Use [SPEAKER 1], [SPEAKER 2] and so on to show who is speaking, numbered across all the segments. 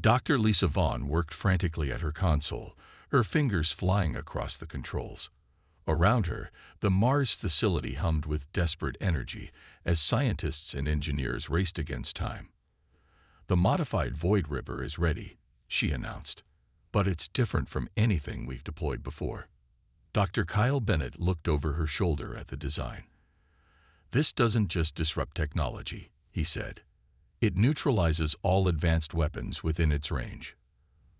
[SPEAKER 1] Dr. Lisa Vaughn worked frantically at her console, her fingers flying across the controls. Around her, the Mars facility hummed with desperate energy as scientists and engineers raced against time. "The modified Void Ripper is ready," she announced. "But it's different from anything we've deployed before." Dr. Kyle Bennett looked over her shoulder at the design. "This doesn't just disrupt technology," he said. "It neutralizes all advanced weapons within its range."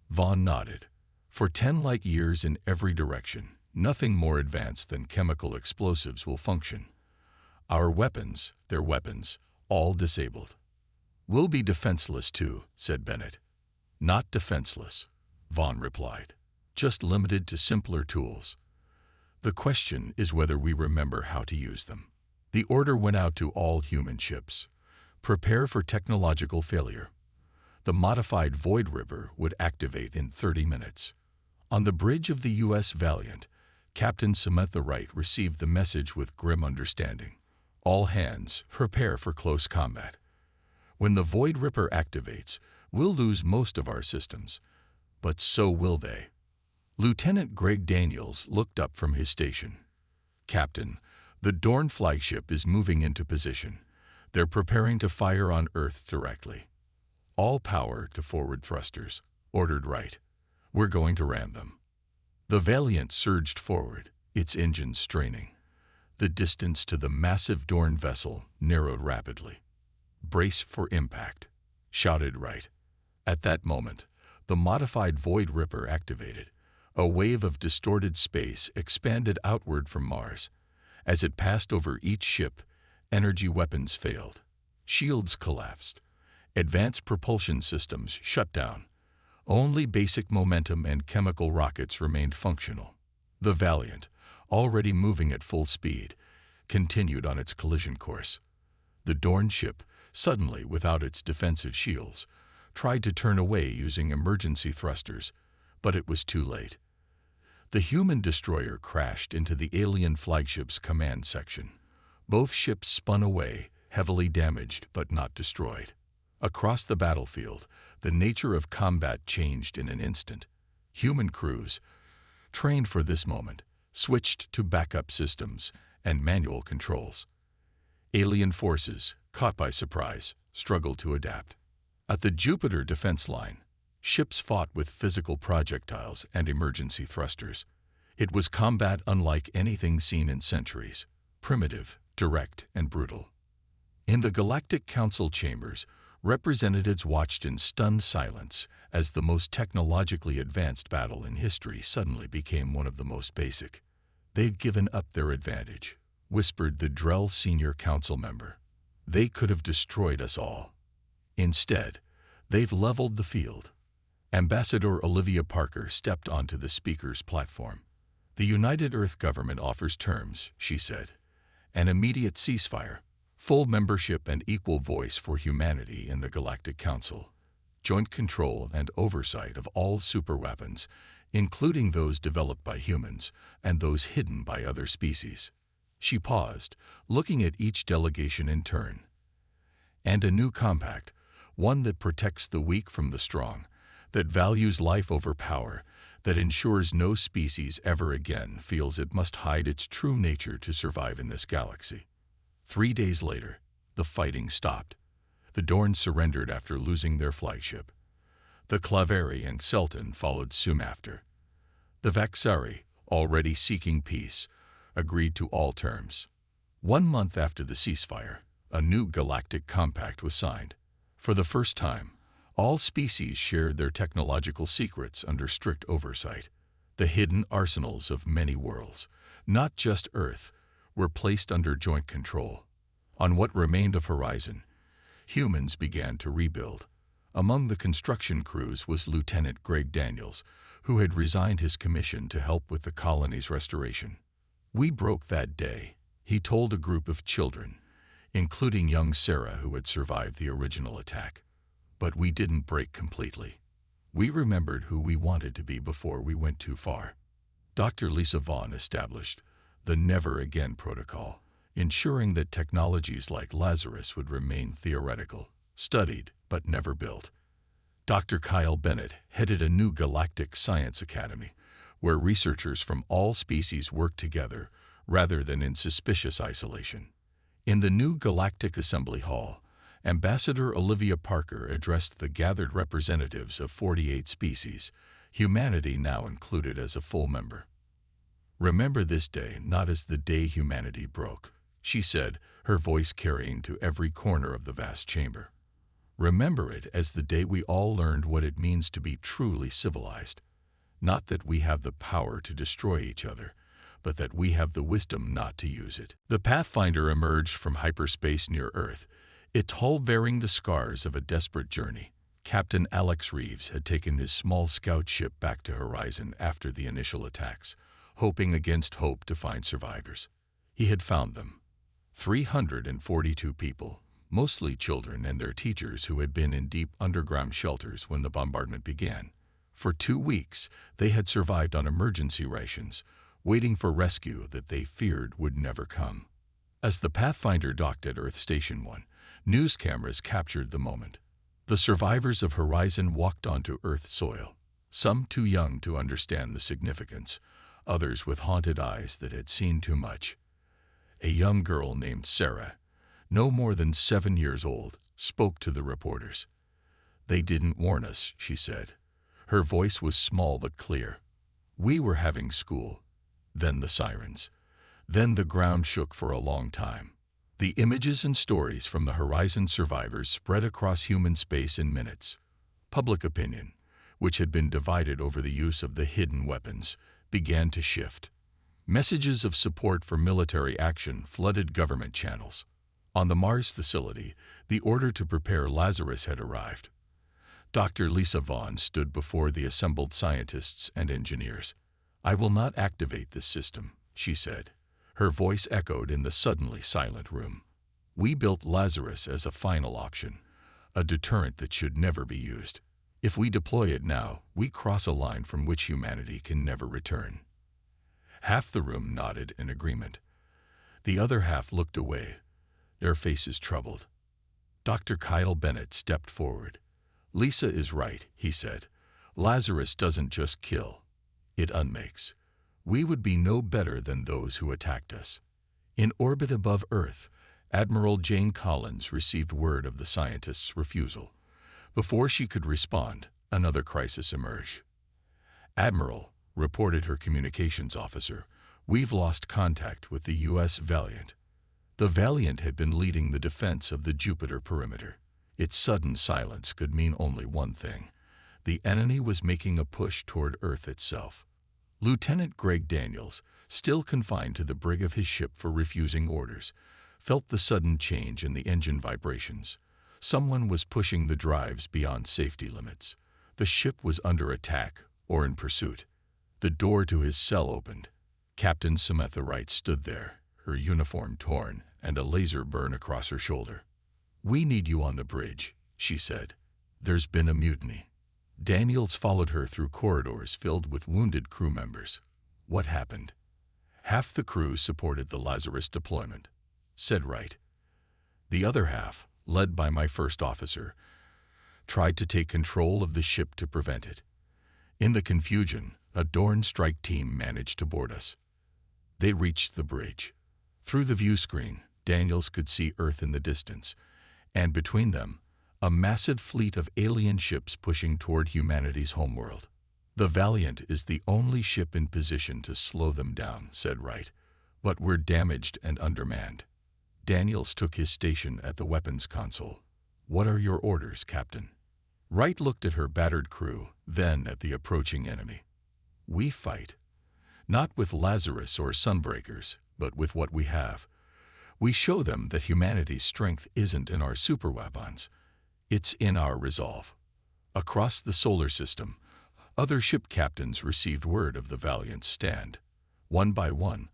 [SPEAKER 1] Vaughn nodded. "For 10 light years in every direction, nothing more advanced than chemical explosives will function. Our weapons, their weapons, all disabled." "We'll be defenseless too," said Bennett. "Not defenseless," Vaughn replied. "Just limited to simpler tools. The question is whether we remember how to use them." The order went out to all human ships. Prepare for technological failure. The modified Void Ripper would activate in 30 minutes. On the bridge of the U.S. Valiant, Captain Samantha Wright received the message with grim understanding. "All hands, prepare for close combat. When the Void Ripper activates, we'll lose most of our systems, but so will they." Lieutenant Greg Daniels looked up from his station. "Captain, the Dorn flagship is moving into position. They're preparing to fire on Earth directly." "All power to forward thrusters," ordered Wright. "We're going to ram them." The Valiant surged forward, its engines straining. The distance to the massive Dorn vessel narrowed rapidly. "Brace for impact," shouted Wright. At that moment, the modified Void Ripper activated. A wave of distorted space expanded outward from Mars. As it passed over each ship, energy weapons failed. Shields collapsed. Advanced propulsion systems shut down. Only basic momentum and chemical rockets remained functional. The Valiant, already moving at full speed, continued on its collision course. The Dorn ship, suddenly without its defensive shields, tried to turn away using emergency thrusters, but it was too late. The human destroyer crashed into the alien flagship's command section. Both ships spun away, heavily damaged but not destroyed. Across the battlefield, the nature of combat changed in an instant. Human crews, trained for this moment, switched to backup systems and manual controls. Alien forces, caught by surprise, struggled to adapt. At the Jupiter defense line, ships fought with physical projectiles and emergency thrusters. It was combat unlike anything seen in centuries, primitive, direct, and brutal. In the Galactic Council chambers, representatives watched in stunned silence as the most technologically advanced battle in history suddenly became one of the most basic. "They've given up their advantage," whispered the Drell senior council member. "They could have destroyed us all. Instead, they've leveled the field." Ambassador Olivia Parker stepped onto the speaker's platform. "The United Earth government offers terms," she said. "An immediate ceasefire, full membership and equal voice for humanity in the Galactic Council, joint control and oversight of all superweapons, including those developed by humans and those hidden by other species." She paused, looking at each delegation in turn. "And a new compact, one that protects the weak from the strong, that values life over power, that ensures no species ever again feels it must hide its true nature to survive in this galaxy." 3 days later, the fighting stopped. The Dorn surrendered after losing their flagship. The Claveri and Selton followed soon after. The Vaxari, already seeking peace, agreed to all terms. 1 month after the ceasefire, a new galactic compact was signed. For the first time, all species shared their technological secrets under strict oversight. The hidden arsenals of many worlds, not just Earth, were placed under joint control. On what remained of Horizon, humans began to rebuild. Among the construction crews was Lieutenant Greg Daniels, who had resigned his commission to help with the colony's restoration. "We broke that day," he told a group of children, including young Sarah who had survived the original attack. "But we didn't break completely. We remembered who we wanted to be before we went too far." Dr. Lisa Vaughn established the Never Again protocol, ensuring that technologies like Lazarus would remain theoretical, studied, but never built. Dr. Kyle Bennett headed a new galactic science academy, where researchers from all species worked together rather than in suspicious isolation. In the new Galactic Assembly Hall, Ambassador Olivia Parker addressed the gathered representatives of 48 species, humanity now included as a full member. "Remember this day not as the day humanity broke," she said, her voice carrying to every corner of the vast chamber. "Remember it as the day we all learned what it means to be truly civilized. Not that we have the power to destroy each other, but that we have the wisdom not to use it." The Pathfinder emerged from hyperspace near Earth, its hull bearing the scars of a desperate journey. Captain Alex Reeves had taken his small scout ship back to Horizon after the initial attacks, hoping against hope to find survivors. He had found them. 342 people, mostly children and their teachers who had been in deep underground shelters when the bombardment began. For 2 weeks, they had survived on emergency rations, waiting for rescue that they feared would never come. As the Pathfinder docked at Earth Station 1, news cameras captured the moment. The survivors of Horizon walked onto Earth soil, some too young to understand the significance, others with haunted eyes that had seen too much. A young girl named Sarah, no more than 7 years old, spoke to the reporters. "They didn't warn us," she said. Her voice was small but clear. "We were having school. Then the sirens. Then the ground shook for a long time." The images and stories from the Horizon survivors spread across human space in minutes. Public opinion, which had been divided over the use of the hidden weapons, began to shift. Messages of support for military action flooded government channels. On the Mars facility, the order to prepare Lazarus had arrived. Dr. Lisa Vaughn stood before the assembled scientists and engineers. "I will not activate this system," she said. Her voice echoed in the suddenly silent room. "We built Lazarus as a final option, a deterrent that should never be used. If we deploy it now, we cross a line from which humanity can never return." Half the room nodded in agreement. The other half looked away, their faces troubled. Dr. Kyle Bennett stepped forward. "Lisa is right," he said. "Lazarus doesn't just kill, it unmakes. We would be no better than those who attacked us." In orbit above Earth, Admiral Jane Collins received word of the scientists' refusal. Before she could respond, another crisis emerged. "Admiral," reported her communications officer, "we've lost contact with the U.S. Valiant." The Valiant had been leading the defense of the Jupiter perimeter. Its sudden silence could mean only one thing. The enemy was making a push toward Earth itself. Lieutenant Greg Daniels, still confined to the brig of his ship for refusing orders, felt the sudden change in the engine vibrations. Someone was pushing the drives beyond safety limits. The ship was under attack or in pursuit. The door to his cell opened. Captain Samantha Wright stood there, her uniform torn and a laser burn across her shoulder. "We need you on the bridge," she said. "There's been a mutiny." Daniels followed her through corridors filled with wounded crew members. "What happened?" "Half the crew supported the Lazarus deployment," said Wright. "The other half, led by my first officer, tried to take control of the ship to prevent it. In the confusion, a Dorn strike team managed to board us." They reached the bridge. Through the view screen, Daniels could see Earth in the distance, and between them, a massive fleet of alien ships pushing toward humanity's homeworld. "The Valiant is the only ship in position to slow them down," said Wright, "but we're damaged and undermanned." Daniels took his station at the weapons console. "What are your orders, Captain?" Wright looked at her battered crew, then at the approaching enemy. "We fight. Not with Lazarus or Sunbreakers, but with what we have. We show them that humanity's strength isn't in our superweapons. It's in our resolve." Across the solar system, other ship captains received word of the Valiant's stand. One by one,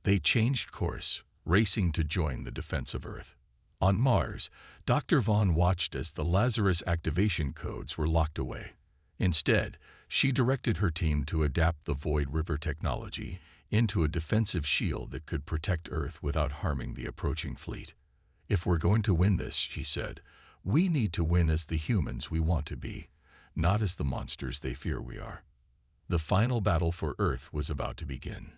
[SPEAKER 1] they changed course, racing to join the defense of Earth. On Mars, Dr. Vaughn watched as the Lazarus activation codes were locked away. Instead, she directed her team to adapt the Void River technology into a defensive shield that could protect Earth without harming the approaching fleet. "If we're going to win this," she said, "we need to win as the humans we want to be, not as the monsters they fear we are. The final battle for Earth was about to begin.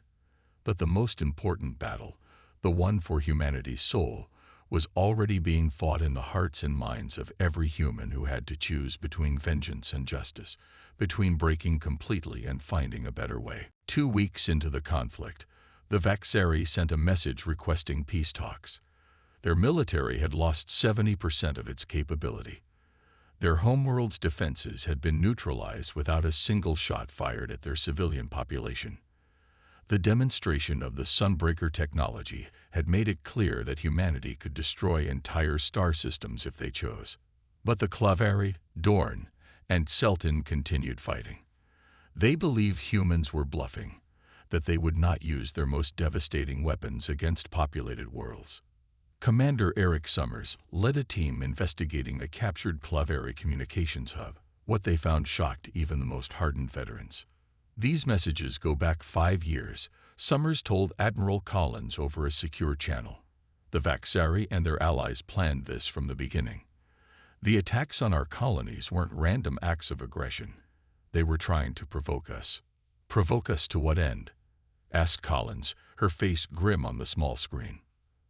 [SPEAKER 1] But the most important battle, the one for humanity's soul, was already being fought in the hearts and minds of every human who had to choose between vengeance and justice, between breaking completely and finding a better way. 2 weeks into the conflict, the Vaxari sent a message requesting peace talks. Their military had lost 70% of its capability. Their homeworld's defenses had been neutralized without a single shot fired at their civilian population. The demonstration of the Sunbreaker technology had made it clear that humanity could destroy entire star systems if they chose. But the Clavari, Dorn, and Selton continued fighting. They believed humans were bluffing, that they would not use their most devastating weapons against populated worlds. Commander Eric Summers led a team investigating a captured Clavari communications hub. What they found shocked even the most hardened veterans. These messages go back 5 years, Summers told Admiral Collins over a secure channel. The Vaxari and their allies planned this from the beginning. The attacks on our colonies weren't random acts of aggression. They were trying to provoke us. Provoke us to what end? Asked Collins, her face grim on the small screen.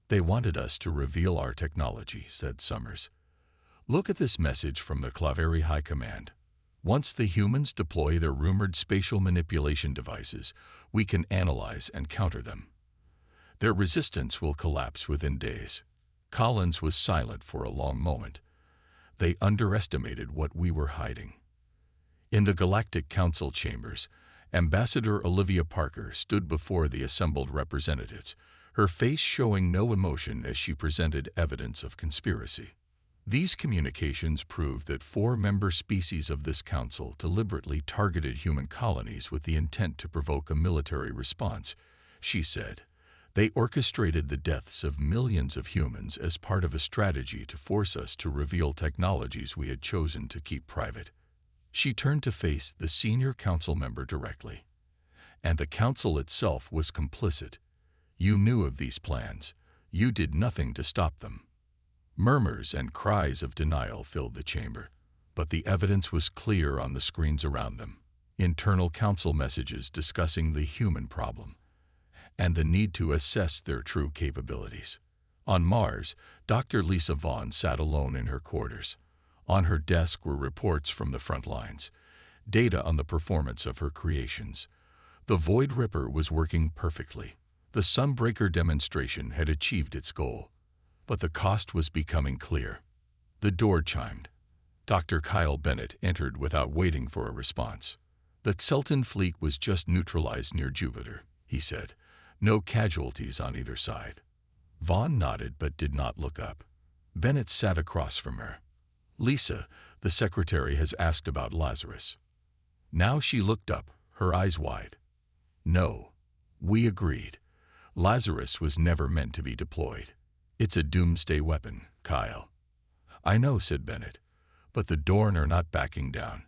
[SPEAKER 1] They wanted us to reveal our technology, said Summers. Look at this message from the Clavari High Command. Once the humans deploy their rumored spatial manipulation devices, we can analyze and counter them. Their resistance will collapse within days. Collins was silent for a long moment. They underestimated what we were hiding. In the Galactic Council chambers, Ambassador Olivia Parker stood before the assembled representatives, her face showing no emotion as she presented evidence of conspiracy. These communications proved that 4 member species of this council deliberately targeted human colonies with the intent to provoke a military response, she said. They orchestrated the deaths of millions of humans as part of a strategy to force us to reveal technologies we had chosen to keep private. She turned to face the senior council member directly. And the council itself was complicit. You knew of these plans. You did nothing to stop them. Murmurs and cries of denial filled the chamber, but the evidence was clear on the screens around them. Internal council messages discussing the human problem and the need to assess their true capabilities. On Mars, Dr. Lisa Vaughn sat alone in her quarters. On her desk were reports from the front lines, data on the performance of her creations. The Void Ripper was working perfectly. The Sunbreaker demonstration had achieved its goal. But the cost was becoming clear. The door chimed. Dr. Kyle Bennett entered without waiting for a response. The Xelton fleet was just neutralized near Jupiter, he said. No casualties on either side. Vaughn nodded but did not look up. Bennett sat across from her. Lisa, the secretary, has asked about Lazarus. Now she looked up, her eyes wide. No, we agreed. Lazarus was never meant to be deployed. It's a doomsday weapon, Kyle. I know, said Bennett, but the Dorn are not backing down.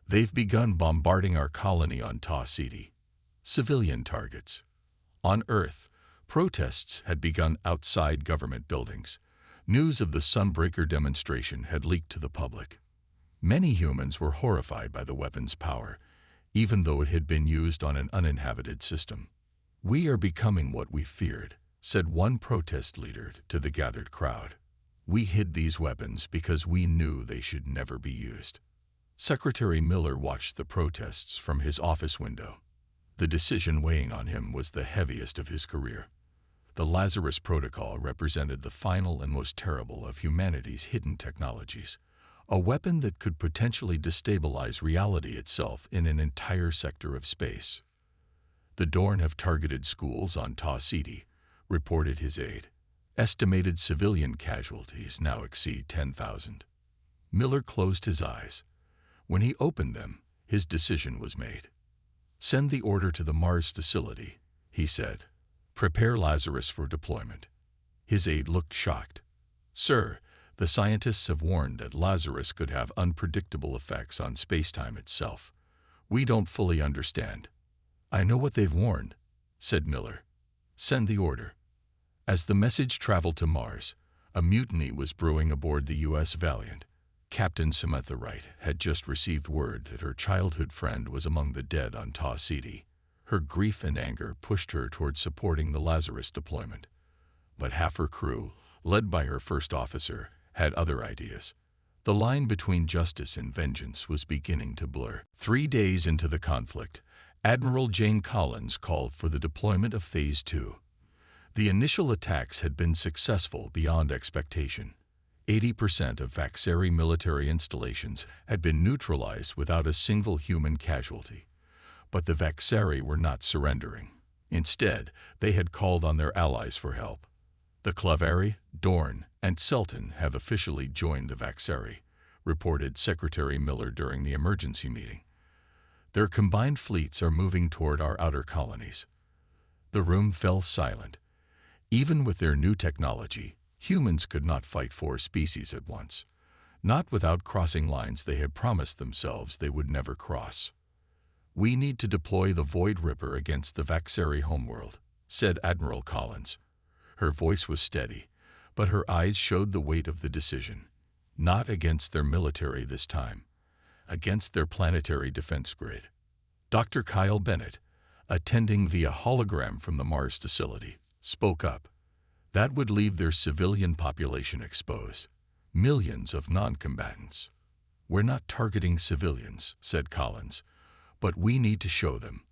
[SPEAKER 1] They've begun bombarding our colony on Taw City. Civilian targets. On Earth, protests had begun outside government buildings. News of the Sunbreaker demonstration had leaked to the public. Many humans were horrified by the weapon's power, even though it had been used on an uninhabited system. We are becoming what we feared, said one protest leader to the gathered crowd. We hid these weapons because we knew they should never be used. Secretary Miller watched the protests from his office window. The decision weighing on him was the heaviest of his career. The Lazarus Protocol represented the final and most terrible of humanity's hidden technologies, a weapon that could potentially destabilize reality itself in an entire sector of space. The Dorn have targeted schools on Taw City, reported his aide. Estimated civilian casualties now exceed 10,000. Miller closed his eyes. When he opened them, his decision was made. Send the order to the Mars facility, he said. Prepare Lazarus for deployment. His aide looked shocked. Sir, the scientists have warned that Lazarus could have unpredictable effects on spacetime itself. We don't fully understand. I know what they've warned, said Miller. Send the order. As the message traveled to Mars, a mutiny was brewing aboard the U.S. Valiant. Captain Samantha Wright had just received word that her childhood friend was among the dead on Taw Ceti. Her grief and anger pushed her towards supporting the Lazarus deployment. But half her crew, led by her first officer, had other ideas. The line between justice and vengeance was beginning to blur. 3 days into the conflict, Admiral Jane Collins called for the deployment of Phase 2. The initial attacks had been successful beyond expectation. 80% of Vaxeri military installations had been neutralized without a single human casualty. But the Vaxeri were not surrendering. Instead, they had called on their allies for help. The Claveri, Dorn, and Selton have officially joined the Vaxeri, reported Secretary Miller during the emergency meeting. Their combined fleets are moving toward our outer colonies. The room fell silent. Even with their new technology, humans could not fight 4 species at once, not without crossing lines they had promised themselves they would never cross. "We need to deploy the Void Ripper against the Vaxeri homeworld," said Admiral Collins. Her voice was steady, but her eyes showed the weight of the decision. Not against their military this time, against their planetary defense grid. Dr. Kyle Bennett, attending via hologram from the Mars facility, spoke up. That would leave their civilian population exposed. Millions of non-combatants. "We're not targeting civilians," said Collins, "but we need to show them,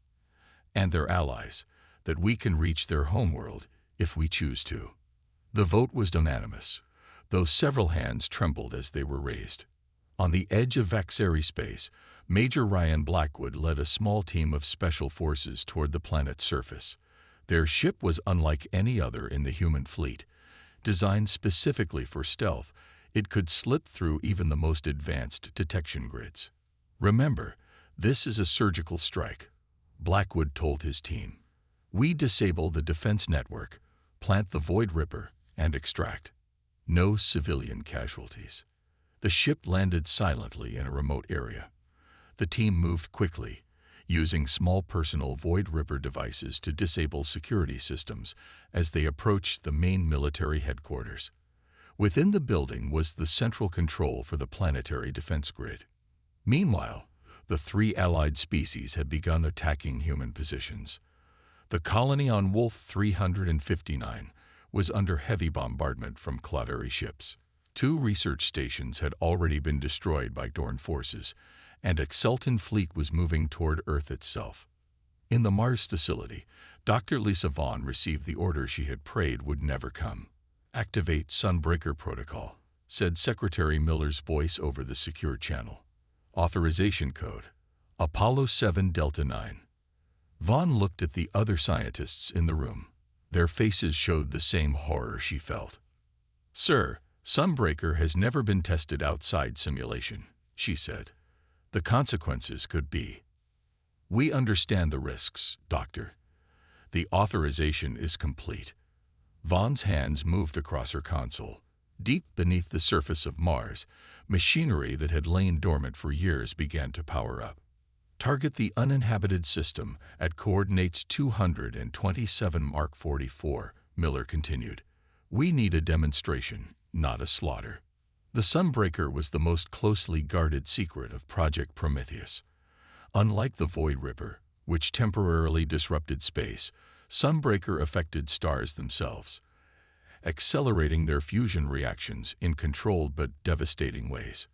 [SPEAKER 1] and their allies, that we can reach their homeworld if we choose to." The vote was unanimous, though several hands trembled as they were raised. On the edge of Vaxeri space, Major Ryan Blackwood led a small team of special forces toward the planet's surface. Their ship was unlike any other in the human fleet. Designed specifically for stealth, it could slip through even the most advanced detection grids. "Remember, this is a surgical strike," Blackwood told his team. "We disable the defense network, plant the Void Ripper, and extract. No civilian casualties." The ship landed silently in a remote area. The team moved quickly, using small personal Void Ripper devices to disable security systems as they approached the main military headquarters. Within the building was the central control for the planetary defense grid. Meanwhile, the 3 allied species had begun attacking human positions. The colony on Wolf 359 was under heavy bombardment from Claveri ships. 2 research stations had already been destroyed by Dorn forces, and a Selton fleet was moving toward Earth itself. In the Mars facility, Dr. Lisa Vaughn received the order she had prayed would never come. "Activate Sunbreaker Protocol," said Secretary Miller's voice over the secure channel. "Authorization code, Apollo 7 Delta 9. Vaughn looked at the other scientists in the room. Their faces showed the same horror she felt. "Sir, Sunbreaker has never been tested outside simulation," she said. "The consequences could be—" "We understand the risks, Doctor. The authorization is complete." Vaughn's hands moved across her console. Deep beneath the surface of Mars, machinery that had lain dormant for years began to power up. "Target the uninhabited system at coordinates 227 Mark 44, Miller continued. "We need a demonstration, not a slaughter." The Sunbreaker was the most closely guarded secret of Project Prometheus. Unlike the Void Ripper, which temporarily disrupted space, Sunbreaker affected stars themselves, accelerating their fusion reactions in controlled but devastating ways.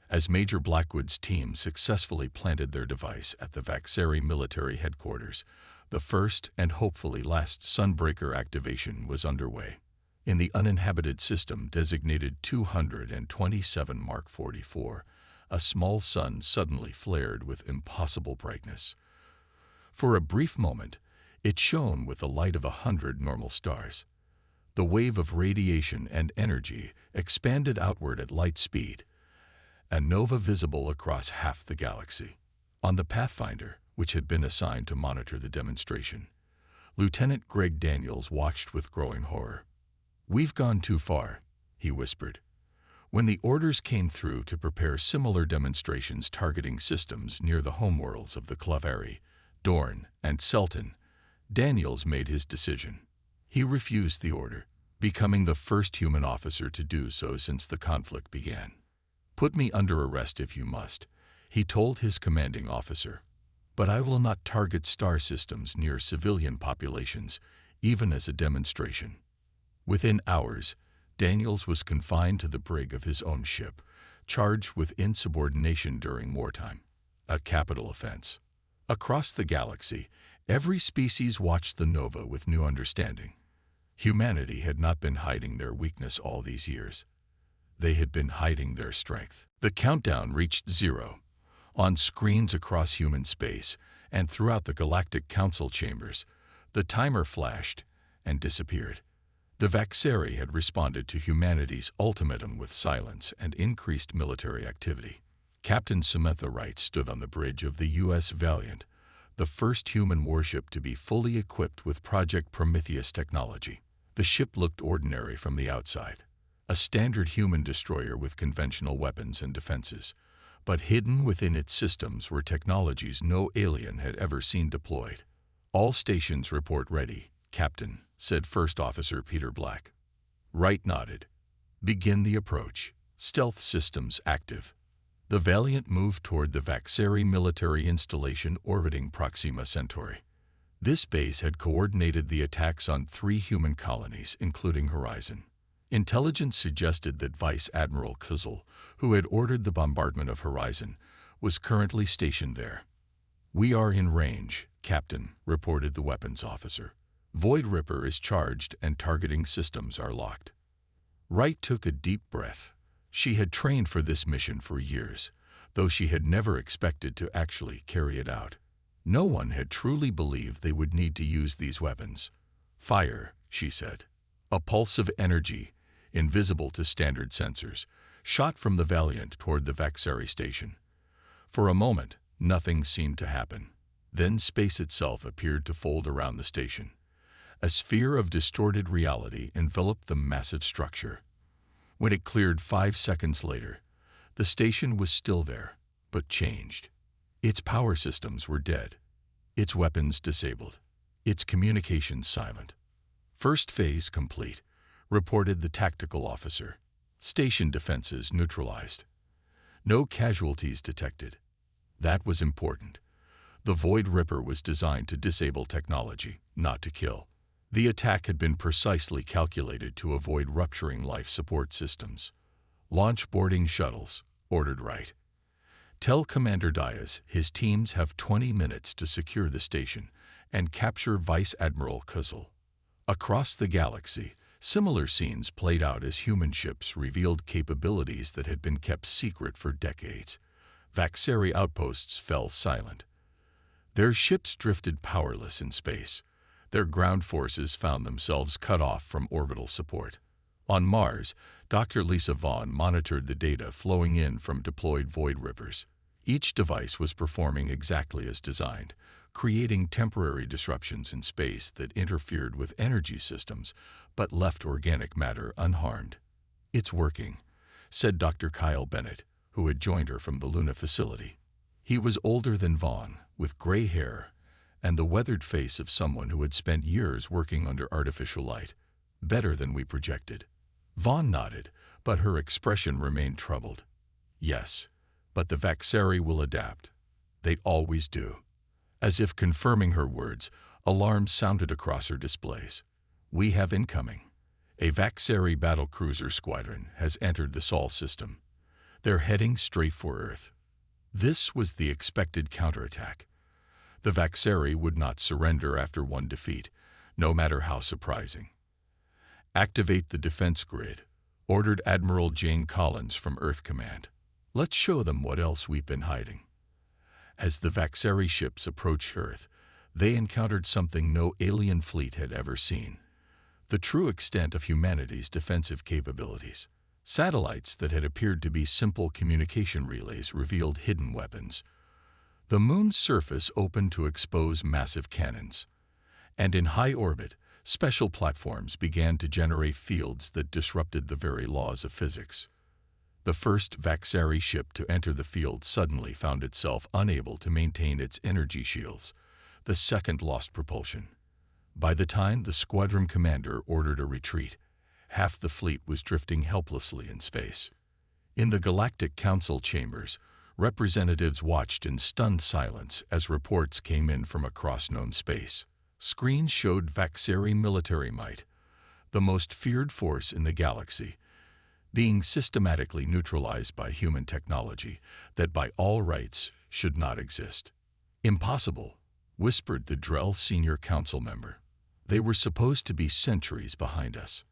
[SPEAKER 1] As Major Blackwood's team successfully planted their device at the Vaxeri military headquarters, the first and hopefully last Sunbreaker activation was underway. In the uninhabited system designated 227 Mark 44, a small sun suddenly flared with impossible brightness. For a brief moment, it shone with the light of 100 normal stars. The wave of radiation and energy expanded outward at light speed, a nova visible across half the galaxy. On the Pathfinder, which had been assigned to monitor the demonstration, Lieutenant Greg Daniels watched with growing horror. "We've gone too far," he whispered. When the orders came through to prepare similar demonstrations targeting systems near the homeworlds of the Claveri, Dorn, and Selton, Daniels made his decision. He refused the order, becoming the first human officer to do so since the conflict began. "Put me under arrest if you must," he told his commanding officer. "But I will not target star systems near civilian populations, even as a demonstration." Within hours, Daniels was confined to the brig of his own ship, charged with insubordination during wartime, a capital offense. Across the galaxy, every species watched the nova with new understanding. Humanity had not been hiding their weakness all these years. They had been hiding their strength. The countdown reached 0. On screens across human space and throughout the Galactic Council chambers, the timer flashed and disappeared. The Vaxeri had responded to humanity's ultimatum with silence and increased military activity. Captain Samantha Wright stood on the bridge of the U.S. Valiant, the first human warship to be fully equipped with Project Prometheus technology. The ship looked ordinary from the outside, a standard human destroyer with conventional weapons and defenses, but hidden within its systems were technologies no alien had ever seen deployed. "All stations report ready, Captain," said First Officer Peter Black. Wright nodded. "Begin the approach. Stealth systems active." The Valiant moved toward the Vaxeri military installation orbiting Proxima Centauri. This base had coordinated the attacks on 3 human colonies, including Horizon. Intelligence suggested that Vice Admiral Kuzel, who had ordered the bombardment of Horizon, was currently stationed there. "We are in range, Captain," reported the weapons officer. "Void Ripper is charged and targeting systems are locked." Wright took a deep breath. She had trained for this mission for years, though she had never expected to actually carry it out. No one had truly believed they would need to use these weapons. "Fire," she said. A pulse of energy, invisible to standard sensors, shot from the Valiant toward the Vaxeri station. For a moment, nothing seemed to happen. Then space itself appeared to fold around the station. A sphere of distorted reality enveloped the massive structure. When it cleared 5 seconds later, the station was still there, but changed. Its power systems were dead, its weapons disabled, its communications silent. "First phase complete," reported the tactical officer. "Station defenses neutralized. No casualties detected." That was important. The Void Ripper was designed to disable technology, not to kill. The attack had been precisely calculated to avoid rupturing life support systems. "Launch boarding shuttles," ordered Wright. "Tell Commander Diaz his teams have 20 minutes to secure the station and capture Vice Admiral Kuzel." Across the galaxy, similar scenes played out as human ships revealed capabilities that had been kept secret for decades. Vaxeri outposts fell silent. Their ships drifted powerless in space. Their ground forces found themselves cut off from orbital support. On Mars, Dr. Lisa Vaughn monitored the data flowing in from deployed Void Rippers. Each device was performing exactly as designed, creating temporary disruptions in space that interfered with energy systems but left organic matter unharmed. "It's working," said Dr. Kyle Bennett, who had joined her from the Luna facility. He was older than Vaughn, with gray hair and the weathered face of someone who had spent years working under artificial light. "Better than we projected." Vaughn nodded, but her expression remained troubled. "Yes, but the Vaxeri will adapt. They always do." As if confirming her words, alarms sounded across her displays. "We have incoming. A Vaxeri battlecruiser squadron has entered the Sol system. They're heading straight for Earth." This was the expected counterattack. The Vaxeri would not surrender after one defeat, no matter how surprising. "Activate the defense grid," ordered Admiral Jane Collins from Earth Command. "Let's show them what else we've been hiding." As the Vaxeri ships approached Earth, they encountered something no alien fleet had ever seen: the true extent of humanity's defensive capabilities. Satellites that had appeared to be simple communication relays revealed hidden weapons. The Moon's surface opened to expose massive cannons. And in high orbit, special platforms began to generate fields that disrupted the very laws of physics. The first Vaxeri ship to enter the field suddenly found itself unable to maintain its energy shields. The second lost propulsion. By the time the squadron commander ordered a retreat, half the fleet was drifting helplessly in space. In the Galactic Council chambers, representatives watched in stunned silence as reports came in from across known space. Screens showed Vaxeri military might, the most feared force in the galaxy, being systematically neutralized by human technology that by all rights should not exist. Impossible, whispered the Drell senior council member. They were supposed to be centuries behind us.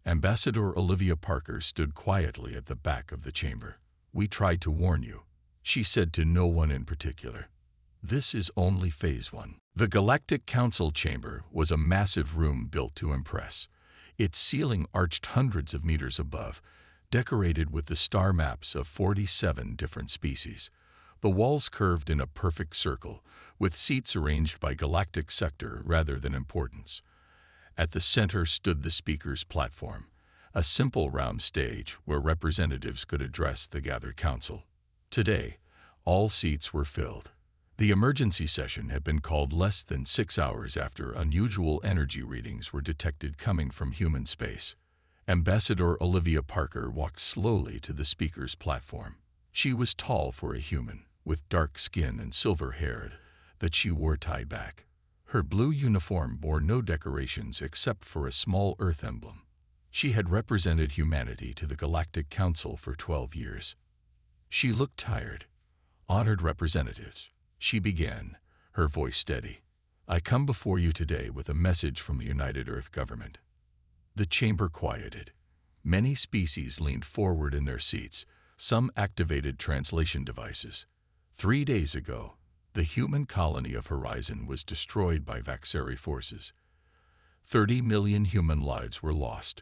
[SPEAKER 1] Ambassador Olivia Parker stood quietly at the back of the chamber. We tried to warn you, she said to no one in particular. This is only phase 1. The Galactic Council chamber was a massive room built to impress. Its ceiling arched hundreds of meters above, decorated with the star maps of 47 different species. The walls curved in a perfect circle, with seats arranged by galactic sector rather than importance. At the center stood the speaker's platform, a simple round stage where representatives could address the gathered council. Today, all seats were filled. The emergency session had been called less than 6 hours after unusual energy readings were detected coming from human space. Ambassador Olivia Parker walked slowly to the speaker's platform. She was tall for a human, with dark skin and silver hair that she wore tied back. Her blue uniform bore no decorations except for a small Earth emblem. She had represented humanity to the Galactic Council for 12 years. She looked tired. Honored representatives, she began, her voice steady. I come before you today with a message from the United Earth government. The chamber quieted. Many species leaned forward in their seats. Some activated translation devices. 3 days ago, the human colony of Horizon was destroyed by Vaxeri forces. 30 million human lives were lost.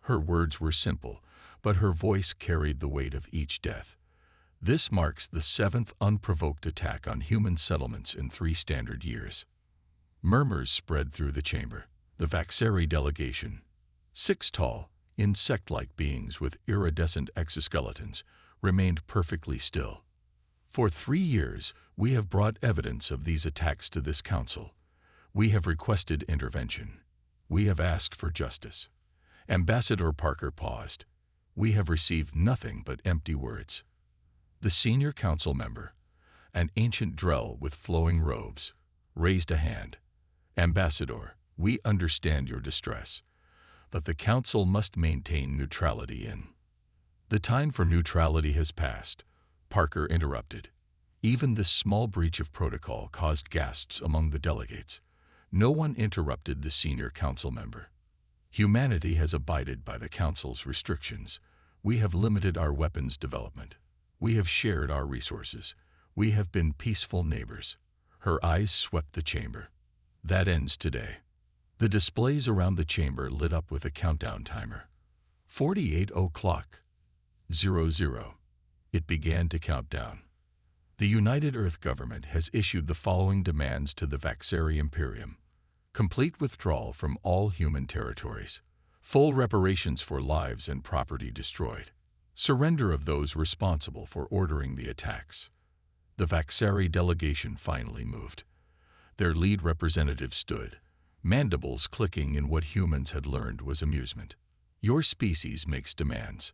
[SPEAKER 1] Her words were simple, but her voice carried the weight of each death. This marks the 7th unprovoked attack on human settlements in 3 standard years. Murmurs spread through the chamber. The Vaxeri delegation, 6 tall, insect-like beings with iridescent exoskeletons, remained perfectly still. For 3 years, we have brought evidence of these attacks to this council. We have requested intervention. We have asked for justice. Ambassador Parker paused. We have received nothing but empty words. The senior council member, an ancient Drell with flowing robes, raised a hand. Ambassador, we understand your distress, but the council must maintain neutrality in. The time for neutrality has passed, Parker interrupted. Even this small breach of protocol caused gasps among the delegates. No one interrupted the senior council member. Humanity has abided by the council's restrictions. We have limited our weapons development. We have shared our resources. We have been peaceful neighbors. Her eyes swept the chamber. That ends today. The displays around the chamber lit up with a countdown timer. 48 o'clock. 00. It began to count down. The United Earth government has issued the following demands to the Vaxeri Imperium. Complete withdrawal from all human territories. Full reparations for lives and property destroyed. Surrender of those responsible for ordering the attacks. The Vaxeri delegation finally moved. Their lead representative stood, mandibles clicking in what humans had learned was amusement. Your species makes demands.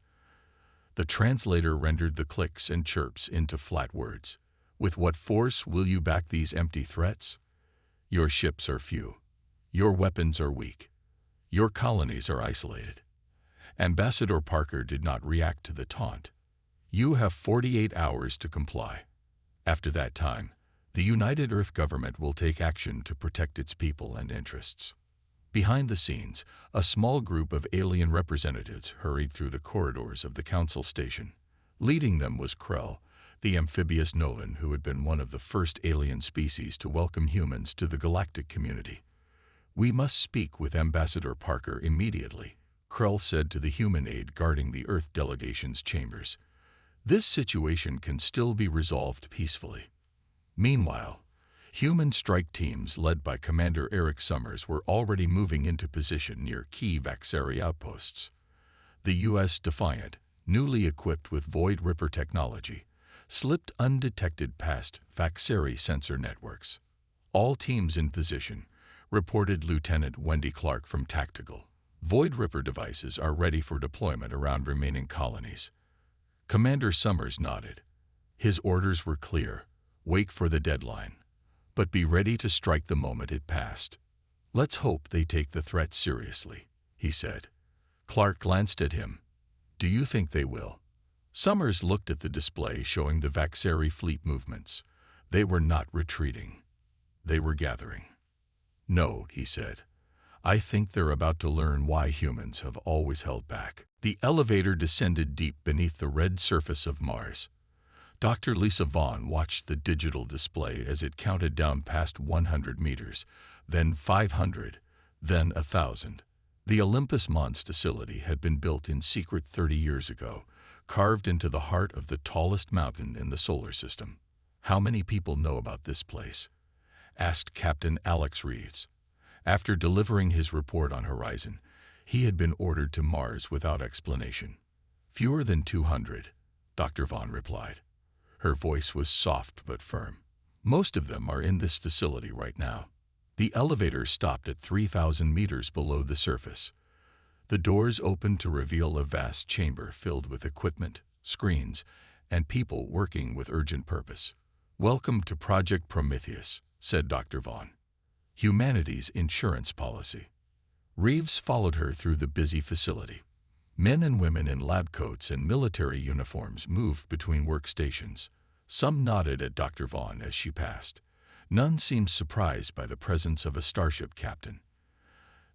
[SPEAKER 1] The translator rendered the clicks and chirps into flat words. With what force will you back these empty threats? Your ships are few. Your weapons are weak. Your colonies are isolated. Ambassador Parker did not react to the taunt. You have 48 hours to comply. After that time, the United Earth government will take action to protect its people and interests. Behind the scenes, a small group of alien representatives hurried through the corridors of the council station. Leading them was Krell, the amphibious Novan who had been one of the first alien species to welcome humans to the galactic community. We must speak with Ambassador Parker immediately, Krell said to the human aide guarding the Earth delegation's chambers. This situation can still be resolved peacefully. Meanwhile, human strike teams led by Commander Eric Summers were already moving into position near key Vaxeri outposts. The U.S. Defiant, newly equipped with Void Ripper technology, slipped undetected past Vaxeri sensor networks. All teams in position, reported Lieutenant Wendy Clark from Tactical. Void Ripper devices are ready for deployment around remaining colonies. Commander Summers nodded. His orders were clear. Wait for the deadline, but be ready to strike the moment it passed. Let's hope they take the threat seriously, he said. Clark glanced at him. Do you think they will? Summers looked at the display showing the Vaxari fleet movements. They were not retreating. They were gathering. No, he said. I think they're about to learn why humans have always held back. The elevator descended deep beneath the red surface of Mars. Dr. Lisa Vaughn watched the digital display as it counted down past 100 meters, then 500, then 1,000. The Olympus Mons facility had been built in secret 30 years ago, carved into the heart of the tallest mountain in the solar system. How many people know about this place? Asked Captain Alex Reeves. After delivering his report on Horizon, he had been ordered to Mars without explanation. Fewer than 200, Dr. Vaughn replied. Her voice was soft but firm. Most of them are in this facility right now. The elevator stopped at 3,000 meters below the surface. The doors opened to reveal a vast chamber filled with equipment, screens, and people working with urgent purpose. Welcome to Project Prometheus, said Dr. Vaughn. Humanity's insurance policy. Reeves followed her through the busy facility. Men and women in lab coats and military uniforms moved between workstations. Some nodded at Dr. Vaughn as she passed. None seemed surprised by the presence of a starship captain.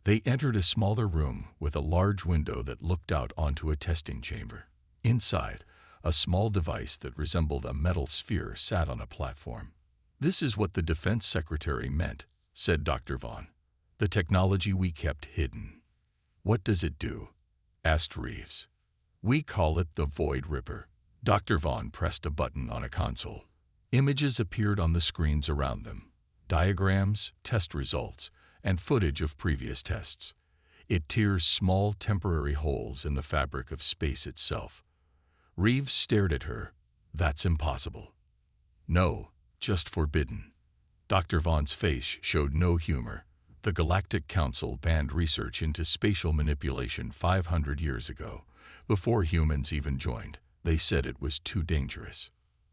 [SPEAKER 1] They entered a smaller room with a large window that looked out onto a testing chamber. Inside, a small device that resembled a metal sphere sat on a platform. This is what the Defense Secretary meant, said Dr. Vaughn. The technology we kept hidden. What does it do? Asked Reeves. We call it the Void Ripper. Dr. Vaughn pressed a button on a console. Images appeared on the screens around them. Diagrams, test results, and footage of previous tests. It tears small temporary holes in the fabric of space itself. Reeves stared at her. That's impossible. No, just forbidden. Dr. Vaughn's face showed no humor. The Galactic Council banned research into spatial manipulation 500 years ago, before humans even joined. They said it was too dangerous.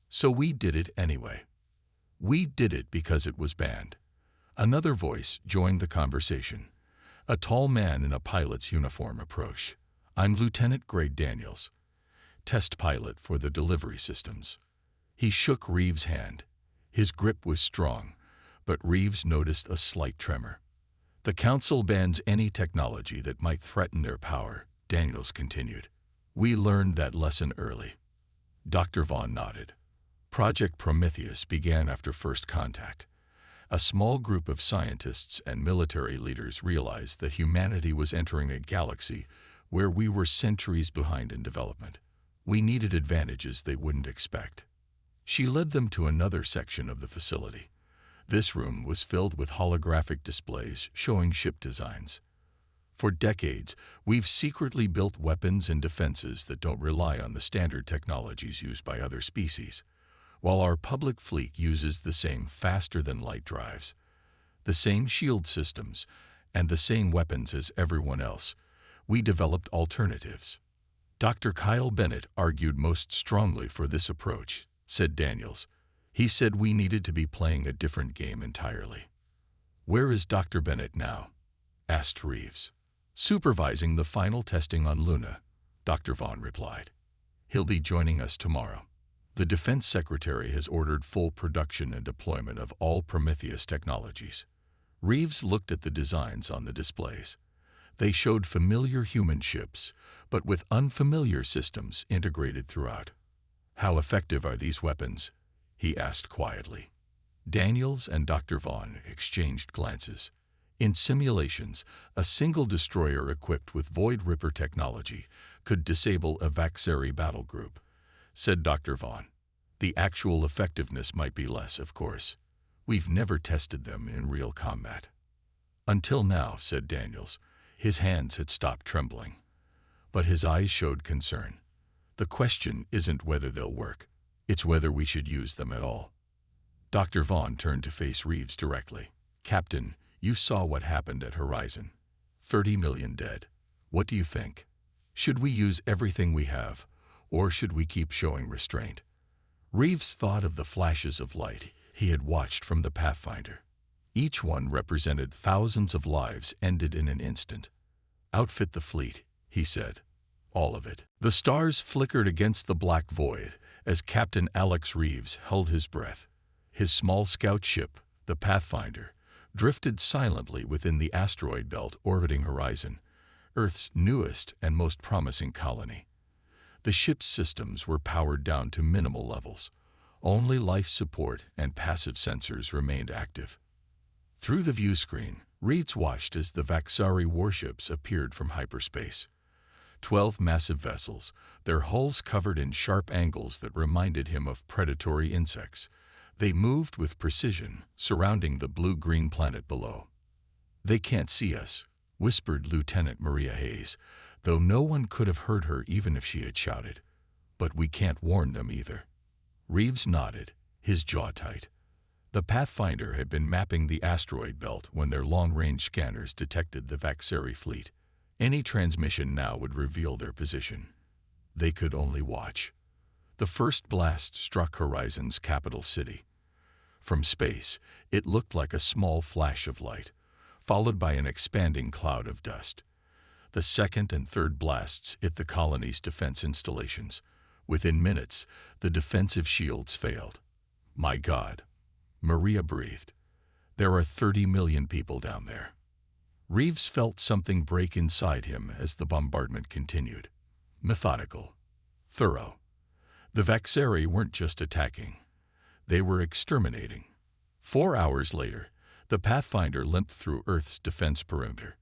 [SPEAKER 1] So we did it anyway. We did it because it was banned. Another voice joined the conversation. A tall man in a pilot's uniform approached. I'm Lieutenant Grade Daniels, test pilot for the delivery systems. He shook Reeves' hand. His grip was strong, but Reeves noticed a slight tremor. The Council bans any technology that might threaten their power, Daniels continued. We learned that lesson early. Dr. Vaughn nodded. Project Prometheus began after first contact. A small group of scientists and military leaders realized that humanity was entering a galaxy where we were centuries behind in development. We needed advantages they wouldn't expect. She led them to another section of the facility. This room was filled with holographic displays showing ship designs. For decades, we've secretly built weapons and defenses that don't rely on the standard technologies used by other species, while our public fleet uses the same faster-than-light drives, the same shield systems, and the same weapons as everyone else. We developed alternatives. Dr. Kyle Bennett argued most strongly for this approach, said Daniels. He said we needed to be playing a different game entirely. Where is Dr. Bennett now? Asked Reeves. Supervising the final testing on Luna, Dr. Vaughn replied. He'll be joining us tomorrow. The Defense Secretary has ordered full production and deployment of all Prometheus technologies. Reeves looked at the designs on the displays. They showed familiar human ships, but with unfamiliar systems integrated throughout. How effective are these weapons? He asked quietly. Daniels and Dr. Vaughn exchanged glances. In simulations, a single destroyer equipped with Void Ripper technology could disable a Vaxari battle group, said Dr. Vaughn. The actual effectiveness might be less, of course. We've never tested them in real combat. Until now, said Daniels. His hands had stopped trembling, but his eyes showed concern. The question isn't whether they'll work, it's whether we should use them at all. Dr. Vaughn turned to face Reeves directly. Captain, you saw what happened at Horizon. 30 million dead. What do you think? Should we use everything we have, or should we keep showing restraint? Reeves thought of the flashes of light he had watched from the Pathfinder. Each one represented thousands of lives ended in an instant. "Outfit the fleet," he said. "All of it." The stars flickered against the black void as Captain Alex Reeves held his breath. His small scout ship, the Pathfinder, drifted silently within the asteroid belt orbiting Horizon, Earth's newest and most promising colony. The ship's systems were powered down to minimal levels. Only life support and passive sensors remained active. Through the view screen, Reeves watched as the Vaxari warships appeared from hyperspace. 12 massive vessels, their hulls covered in sharp angles that reminded him of predatory insects. They moved with precision, surrounding the blue-green planet below. "They can't see us," whispered Lieutenant Maria Hayes, though no one could have heard her even if she had shouted. "But we can't warn them either." Reeves nodded, his jaw tight. The Pathfinder had been mapping the asteroid belt when their long-range scanners detected the Vaxari fleet. Any transmission now would reveal their position. They could only watch. The first blast struck Horizon's capital city. From space, it looked like a small flash of light, followed by an expanding cloud of dust. The second and third blasts hit the colony's defense installations. Within minutes, the defensive shields failed. "My God," Maria breathed. "There are 30 million people down there." Reeves felt something break inside him as the bombardment continued. Methodical. Thorough. The Vaxari weren't just attacking. They were exterminating. 4 hours later, the Pathfinder limped through Earth's defense perimeter.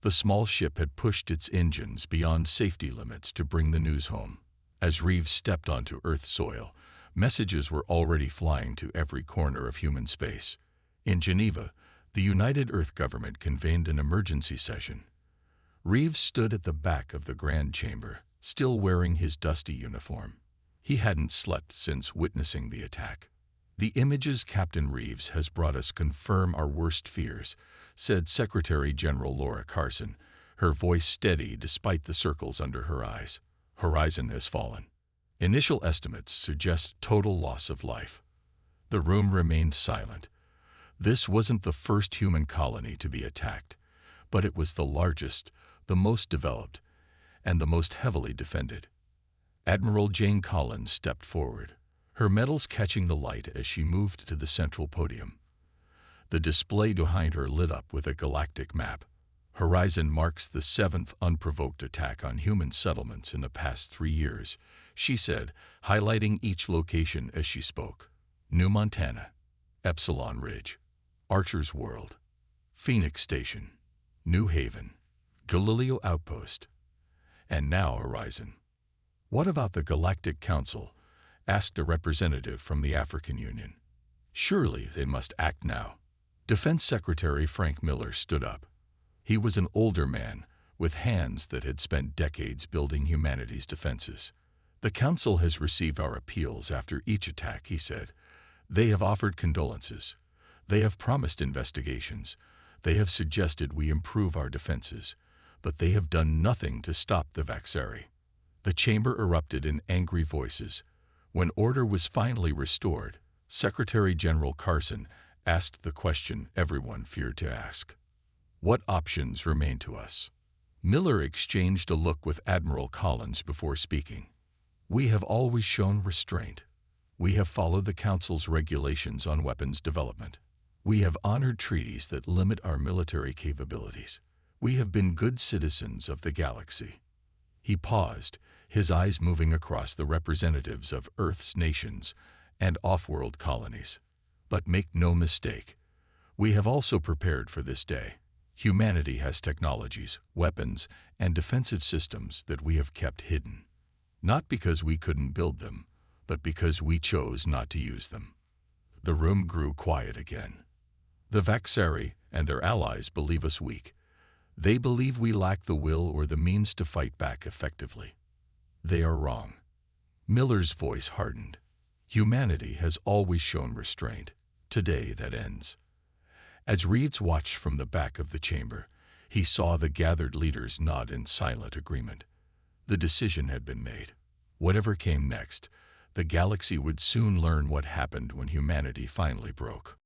[SPEAKER 1] The small ship had pushed its engines beyond safety limits to bring the news home. As Reeves stepped onto Earth's soil, messages were already flying to every corner of human space. In Geneva, the United Earth government convened an emergency session. Reeves stood at the back of the Grand Chamber, still wearing his dusty uniform. He hadn't slept since witnessing the attack. "The images Captain Reeves has brought us confirm our worst fears," said Secretary General Laura Carson, her voice steady despite the circles under her eyes. "Horizon has fallen. Initial estimates suggest total loss of life." The room remained silent. This wasn't the first human colony to be attacked, but it was the largest, the most developed, and the most heavily defended. Admiral Jane Collins stepped forward, her medals catching the light as she moved to the central podium. The display behind her lit up with a galactic map. "Horizon marks the 7th unprovoked attack on human settlements in the past 3 years," she said, highlighting each location as she spoke. "New Montana, Epsilon Ridge, Archer's World, Phoenix Station, New Haven, Galileo Outpost, and now Horizon." "What about the Galactic Council?" asked a representative from the African Union. "Surely they must act now." Defense Secretary Frank Miller stood up. He was an older man, with hands that had spent decades building humanity's defenses. "The Council has received our appeals after each attack," he said. "They have offered condolences. They have promised investigations. They have suggested we improve our defenses. But they have done nothing to stop the Vaxari." The chamber erupted in angry voices. When order was finally restored, Secretary General Carson asked the question everyone feared to ask. "What options remain to us?" Miller exchanged a look with Admiral Collins before speaking. "We have always shown restraint. We have followed the Council's regulations on weapons development. We have honored treaties that limit our military capabilities. We have been good citizens of the galaxy." He paused, his eyes moving across the representatives of Earth's nations and off-world colonies. "But make no mistake, we have also prepared for this day. Humanity has technologies, weapons, and defensive systems that we have kept hidden. Not because we couldn't build them, but because we chose not to use them." The room grew quiet again. "The Vaxari and their allies believe us weak. They believe we lack the will or the means to fight back effectively. They are wrong." Miller's voice hardened. "Humanity has always shown restraint. Today that ends." As Reeves watched from the back of the chamber, he saw the gathered leaders nod in silent agreement. The decision had been made. Whatever came next, the galaxy would soon learn what happened when humanity finally broke.